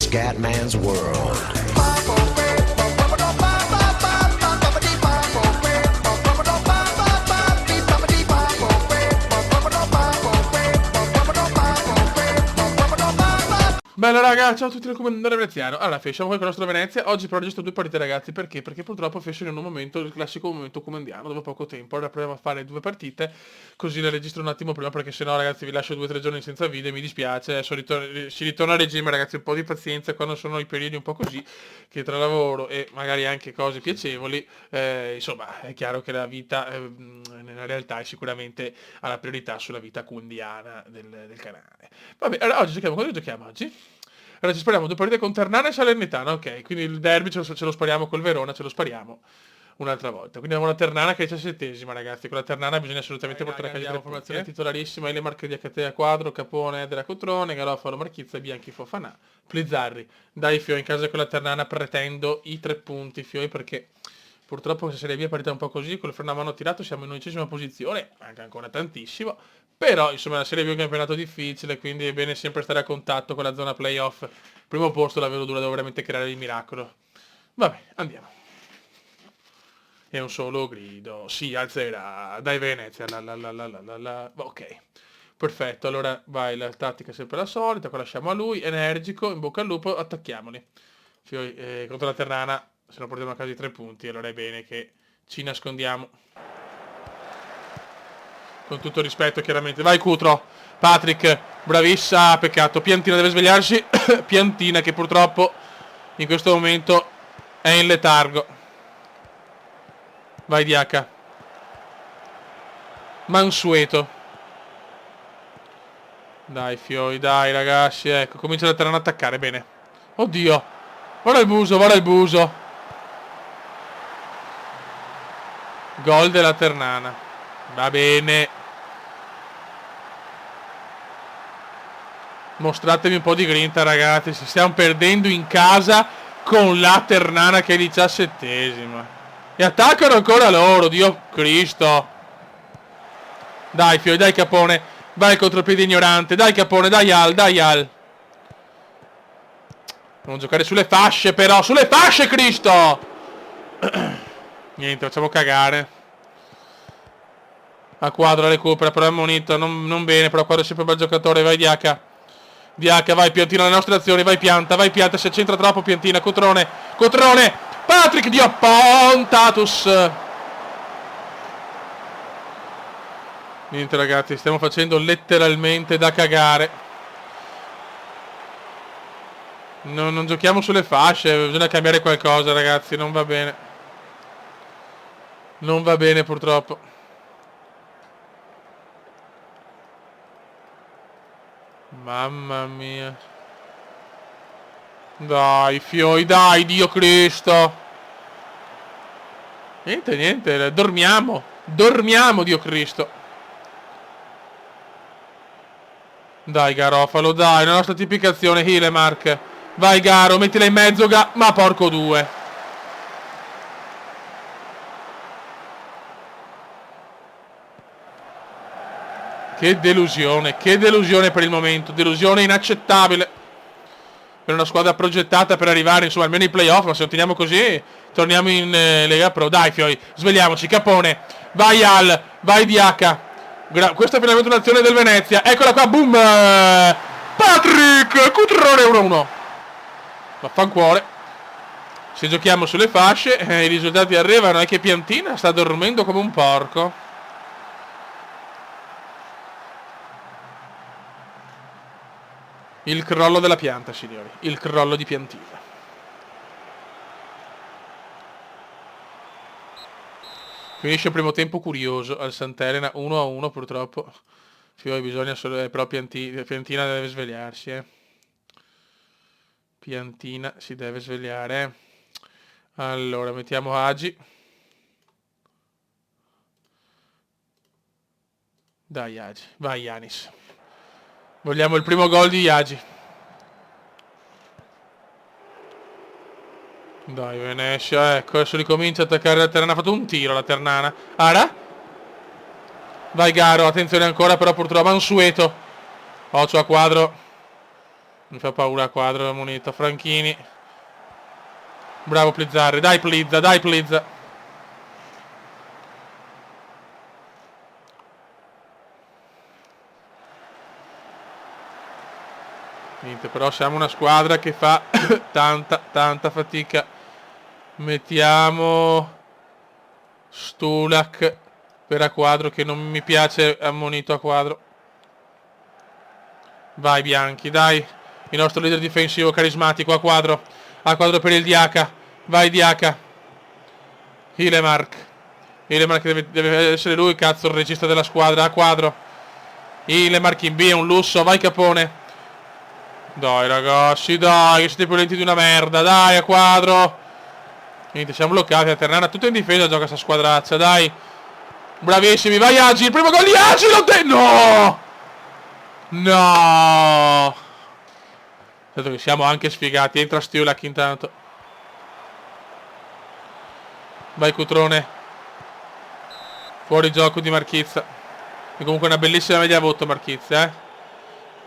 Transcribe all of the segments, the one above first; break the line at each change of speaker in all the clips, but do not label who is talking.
Scatman's World.
Bella raga, ciao a tutti dal commendatore veneziano. Allora, facciamo qui con il nostro Venezia. Oggi però registro due partite ragazzi, perché? Perché purtroppo Fashion in un momento, il classico momento comandiano, dopo poco tempo. Allora proviamo a fare due partite, così le registro un attimo prima, perché sennò ragazzi vi lascio 2 o 3 giorni senza video, mi dispiace. Adesso si ritorna a regime ragazzi, un po' di pazienza quando sono i periodi un po' così, che tra lavoro e magari anche cose piacevoli, insomma è chiaro che la vita nella realtà è sicuramente alla priorità sulla vita quotidiana del canale. Vabbè, allora oggi giochiamo, cosa giochiamo oggi? Allora ci spariamo due partite con Ternana e Salernitana, ok, quindi il derby ce lo spariamo col Verona, ce lo spariamo un'altra volta. Quindi abbiamo la Ternana che è 17esima ragazzi, con la Ternana bisogna assolutamente portare a casa 3 punti. Formazione titolarissima, Elemark di Acatea Quadro, Capone della Cotrone, Garofalo, Marchizza, Bianchi, Fofanà, Plizzarri. Dai Fioi in casa con la Ternana pretendo i 3 punti Fioi, perché purtroppo questa Serie B è partita un po' così, con il freno a mano tirato siamo in 11ª posizione, manca ancora tantissimo, però insomma la Serie B è un campionato difficile, quindi è bene sempre stare a contatto con la zona playoff. Primo posto la vedo dura, devo veramente creare il miracolo. Vabbè, andiamo. È un solo grido, si alzerà, dai Venezia, ok. Perfetto, allora vai, la tattica è sempre la solita, qua lasciamo a lui, energico, in bocca al lupo, attacchiamoli. Contro la Ternana, se non portiamo a casa i 3 punti, allora è bene che ci nascondiamo. Con tutto rispetto chiaramente. Vai Cutro, Patrick, bravissima, peccato. Piantina deve svegliarsi. Piantina che purtroppo in questo momento è in letargo. Vai DH. Mansueto. Dai Fioi, dai ragazzi, ecco, comincia la Ternana ad attaccare, bene. Oddio, guarda il buso, guarda il buso. Gol della Ternana. Va bene. Mostratemi un po' di grinta ragazzi, si stiamo perdendo in casa con la Ternana che è 17esima. E attaccano ancora loro, Dio Cristo. Dai Fioi, dai Capone, vai contro il piede ignorante, dai Capone, dai Al, dai Al. Devono giocare sulle fasce però, sulle fasce Cristo! Niente, facciamo cagare. A Quadro recupera, però è ammonito, non bene, però Quadro è sempre un bel giocatore, vai DH. DH, vai Piantina alle nostre azioni, vai Pianta, si accentra troppo Piantina, Cotrone, Patrick Dio Pontatus. Niente ragazzi, stiamo facendo letteralmente da cagare. Non giochiamo sulle fasce, bisogna cambiare qualcosa ragazzi, non va bene. Non va bene purtroppo. Mamma mia. Dai Fioi, dai Dio Cristo. Niente, dormiamo Dio Cristo. Dai Garofalo, dai, la nostra tipicazione Elemark. Vai Garo, mettila in mezzo, ma porco due. Che delusione per il momento, delusione inaccettabile per una squadra progettata per arrivare insomma almeno ai playoff, ma se lo teniamo così torniamo in Lega Pro. Dai Fioi, svegliamoci, Capone, vai Al, vai DH. Questa è finalmente un'azione del Venezia, eccola qua, boom! Patrick, Cutrone 1-1. Vaffancuore. Se giochiamo sulle fasce, i risultati arrivano, è che Piantina sta dormendo come un porco. Il crollo della pianta, signori. Il crollo di Piantina. Finisce il primo tempo curioso al Sant'Elena, 1-1 purtroppo. Fioi bisogna solo, però Piantina deve svegliarsi, Piantina si deve svegliare. Allora, mettiamo Agi. Dai Agi, vai Yanis. Vogliamo il primo gol di Agi. Dai Venezia, ecco, adesso ricomincia a attaccare la Ternana. Ha fatto un tiro la Ternana. Ara? Vai Garo, attenzione ancora, però purtroppo Mansueto. Occhio a Quadro. Mi fa paura a quadro la moneta. Franchini. Bravo Plizzarri. Dai Plizza, dai Plizza. Niente, però siamo una squadra che fa tanta fatica. Mettiamo Stulak per a quadro, che non mi piace ammonito a quadro. Vai Bianchi, dai. Il nostro leader difensivo carismatico a quadro per il DH. Vai DH. Hilemark deve essere lui, cazzo, il regista della squadra. A quadro. Hilemark in B è un lusso. Vai Capone. Dai ragazzi, dai, che siete più lenti di una merda. Dai, a quadro. Niente, siamo bloccati. La Ternana tutta in difesa, gioca sta squadraccia. Dai. Bravissimi, vai Agi. Il primo gol di Agi. No! No! Dato che siamo anche sfigati. Entra Stulak intanto. Vai Cutrone. Fuori gioco di Marchizza. E comunque una bellissima media voto Marchizza,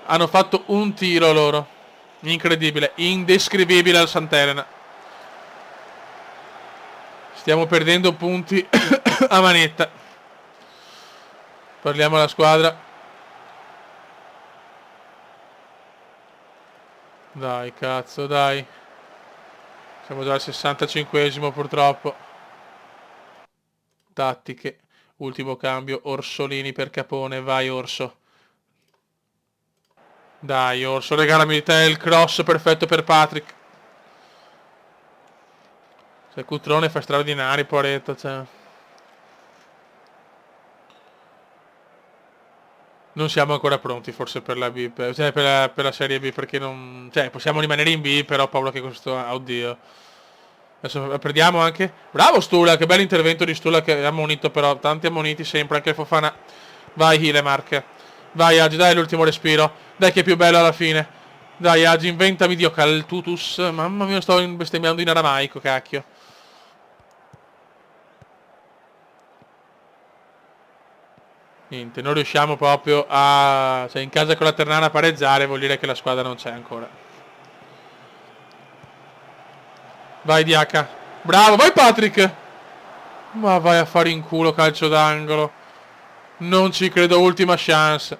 Hanno fatto un tiro loro. Incredibile, indescrivibile al Sant'Elena. Stiamo perdendo punti a manetta. Parliamo alla squadra. Dai, cazzo, dai. Siamo già al 65esimo purtroppo. Tattiche. Ultimo cambio. Orsolini per Capone. Vai Orso. Dai Orso, regalami te il cross perfetto per Patrick. Cioè Cutrone fa straordinari, poretto, cioè. Non siamo ancora pronti forse per la B, cioè per la Serie B, perché non... Cioè possiamo rimanere in B, però ho paura che questo... Oddio. Adesso perdiamo anche... Bravo Stula, che bel intervento di Stula, che è ammonito però. Tanti ammoniti sempre, anche Fofana. Vai Hilemark. Vai Agi, dai l'ultimo respiro. Dai che è più bello alla fine. Dai Agi, inventami Dio Caltutus. Mamma mia, sto bestemmiando in aramaico, cacchio. Niente, non riusciamo proprio a... Cioè in casa con la Ternana a pareggiare vuol dire che la squadra non c'è ancora. Vai DH. Bravo, vai Patrick. Ma vai a fare in culo, calcio d'angolo. Non ci credo, ultima chance.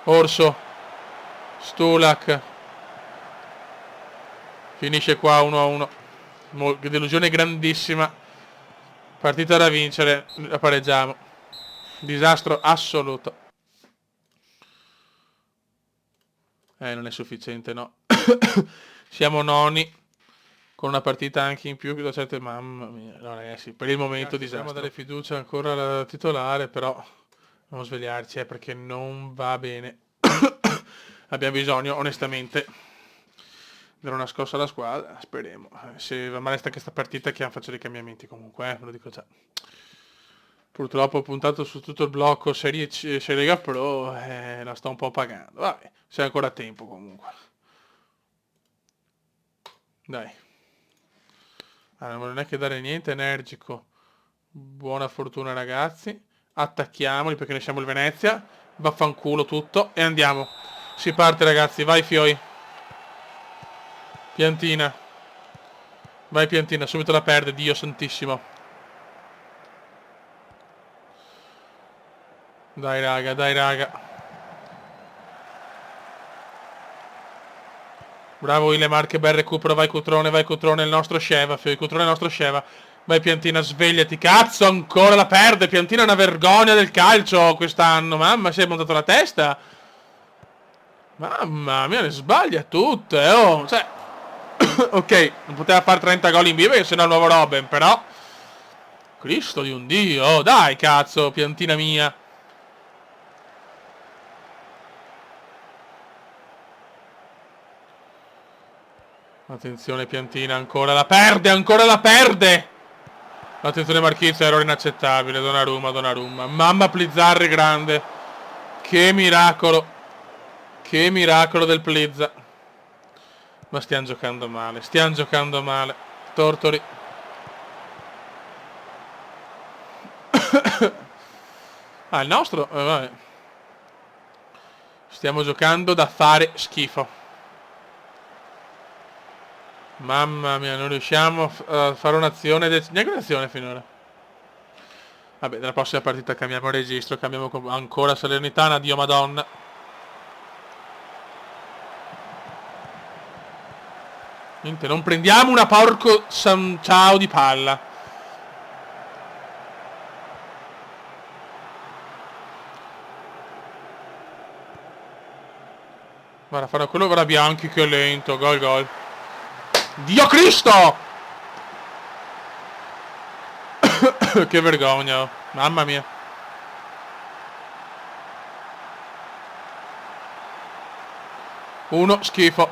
Orso. Stulak. Finisce qua 1-1. Delusione grandissima. Partita da vincere, la pareggiamo. Disastro assoluto. Non è sufficiente, no. Siamo noni. Con una partita anche in più da certe... Mamma mia. No ragazzi, per il momento disastro. Dobbiamo dare fiducia ancora alla titolare, però dobbiamo svegliarci, perché non va bene. Abbiamo bisogno, onestamente, dare una scossa alla squadra, speriamo. Se va male sta questa partita, che faccio dei cambiamenti comunque, ve lo dico già. Purtroppo ho puntato su tutto il blocco Serie Lega Pro, la sto un po' pagando. Vabbè, c'è ancora tempo comunque. Dai. Allora, non è che dare niente, energico. Buona fortuna ragazzi. Attacchiamoli perché ne siamo il Venezia. Vaffanculo tutto e andiamo. Si parte ragazzi, vai Fioi. Piantina. Vai Piantina, subito la perde, Dio santissimo. Dai raga, dai raga. Bravo Ilemar, che bel recupero, vai Cutrone, il nostro Sheva, Fioi, Cutrone il nostro Sheva. Vai Piantina, svegliati, cazzo, ancora la perde. Piantina è una vergogna del calcio quest'anno, mamma, si è montato la testa. Mamma mia, ne sbaglia tutte, oh, cioè... ok, non poteva fare 30 gol in B perché sennò il nuovo Robben, però... Cristo di un Dio, oh, dai cazzo, Piantina mia. Attenzione Piantina, ancora la perde, Attenzione Marchizza, errore inaccettabile, Donnarumma. Mamma Plizzarri grande. Che miracolo del Plizza. Ma stiamo giocando male. Tortori. Il nostro, vabbè. Stiamo giocando da fare schifo. Mamma mia, non riusciamo a fare un'azione. Neanche un'azione finora. Vabbè, nella prossima partita cambiamo registro, cambiamo ancora Salernitana, Dio Madonna. Niente, non prendiamo una porco san ciao di palla. Guarda, farà quello, guarda Bianchi che è lento, gol gol. Dio Cristo! Che vergogna, oh. Mamma mia. Uno schifo.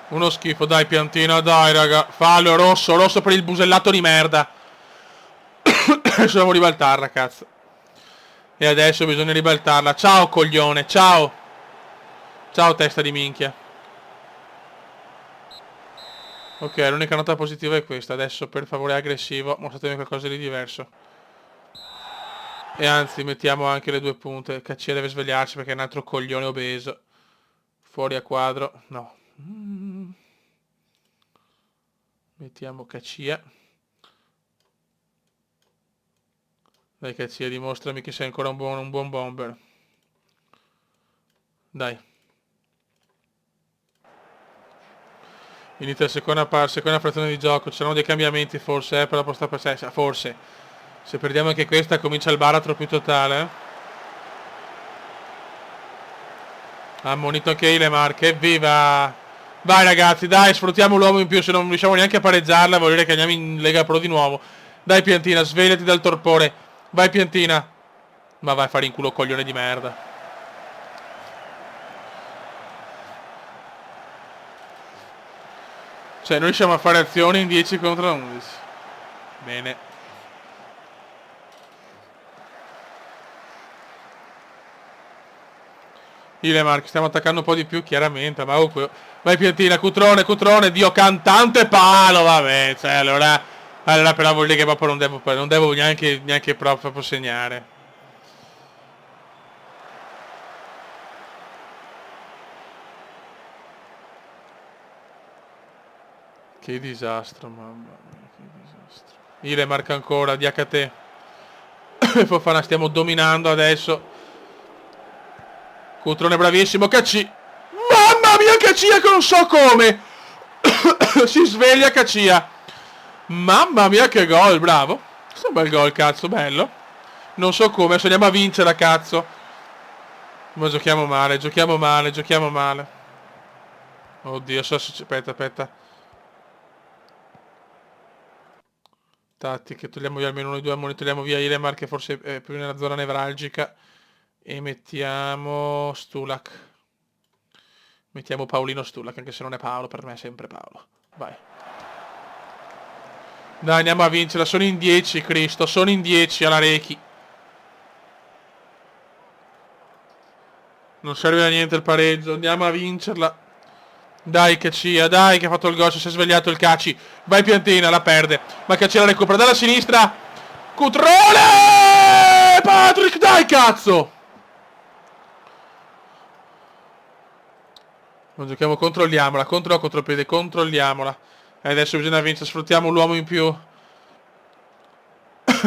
Uno schifo, dai Piantina, dai raga. Fallo, rosso, rosso per il busellato di merda. Adesso devo ribaltarla, cazzo. E adesso bisogna ribaltarla. Ciao coglione, ciao. Ciao testa di minchia. Ok, l'unica nota positiva è questa. Adesso per favore aggressivo, mostratemi qualcosa di diverso. E anzi mettiamo anche le 2 punte. Caccia deve svegliarsi perché è un altro coglione obeso. Fuori a quadro. No. Mettiamo Caccia. Dai Caccia, dimostrami che sei ancora un buon bomber. Dai. Inizia la seconda frazione di gioco. Ci saranno dei cambiamenti forse per la posta per sé. Forse. Se perdiamo anche questa comincia il baratro più totale. Ammonito anche Ilemar. Evviva! Vai ragazzi, dai, sfruttiamo l'uomo in più. Se non riusciamo neanche a pareggiarla vuol dire che andiamo in Lega Pro di nuovo. Dai Piantina, svegliati dal torpore. Vai Piantina. Ma vai a fare in culo coglione di merda. Cioè, noi riusciamo a fare azioni in 10 contro 11. Bene. Ilemar, stiamo attaccando un po' di più, chiaramente. Ma vai Piantina, Cutrone, Dio cantante palo, vabbè. Cioè, allora però vuol dire che proprio non devo neanche proprio segnare. Che disastro, mamma mia, che disastro. Ile marca ancora, DHT. Fofana, stiamo dominando adesso. Cutrone bravissimo, Cacci. Mamma mia, Caccia che non so come. Si sveglia Caccia. Mamma mia che gol, bravo. Questo è un bel gol, cazzo, bello. Non so come, adesso andiamo a vincere, cazzo. Ma giochiamo male. Oddio, aspetta. Tattiche, togliamo via almeno noi due, monitoriamo via Ilemar che forse è più nella zona nevralgica. E mettiamo Stulak. Mettiamo Paolino Stulak, anche se non è Paolo, per me è sempre Paolo. Vai. Dai, andiamo a vincerla, sono in 10, Cristo, sono in 10 alla Rechi. Non serve a niente il pareggio, andiamo a vincerla. Dai Caccia, dai che ha fatto il gol, si è svegliato il Caci. Vai Piantina, la perde. Ma Caccia la recupera dalla sinistra. Cutrone! Patrick, dai cazzo! Non giochiamo, controlliamola, contropiede, controlliamola. E adesso bisogna vincere, sfruttiamo l'uomo in più.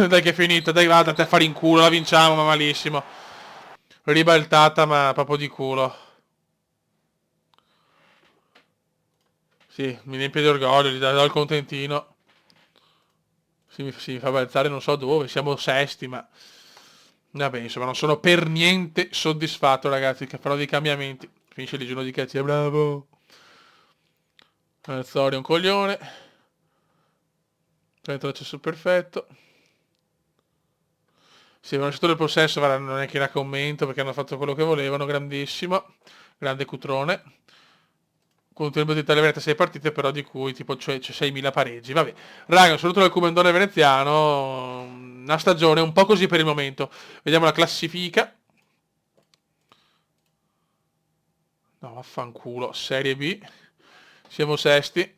Dai che è finita, dai vada a fare in culo, la vinciamo ma malissimo. Ribaltata ma proprio di culo. Sì, mi riempie di orgoglio, gli do il contentino. Si mi fa balzare non so dove, siamo sesti, ma... Vabbè, insomma, non sono per niente soddisfatto, ragazzi, che farò dei cambiamenti. Finisce il digiuno di Cazzi, bravo. Zori è un coglione. Prendo l'accesso perfetto. Se avevano lasciato il possesso, guarda, non è che la commento perché hanno fatto quello che volevano, grandissimo. Grande Cutrone. Con un tempo di Italia 6 partite, però di cui tipo c'è 6.000 pareggi. Vabbè, raga, saluto dal Comendone veneziano. Una stagione un po' così per il momento. Vediamo la classifica. No, vaffanculo. Serie B. Siamo sesti.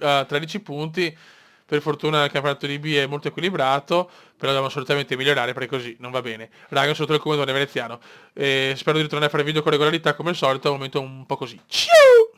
A 13 punti. Per fortuna il campionato di B è molto equilibrato, però dobbiamo assolutamente migliorare perché così non va bene. Raga, sono il comandante veneziano. Spero di ritornare a fare video con regolarità come al solito, al momento un po' così. Ciao!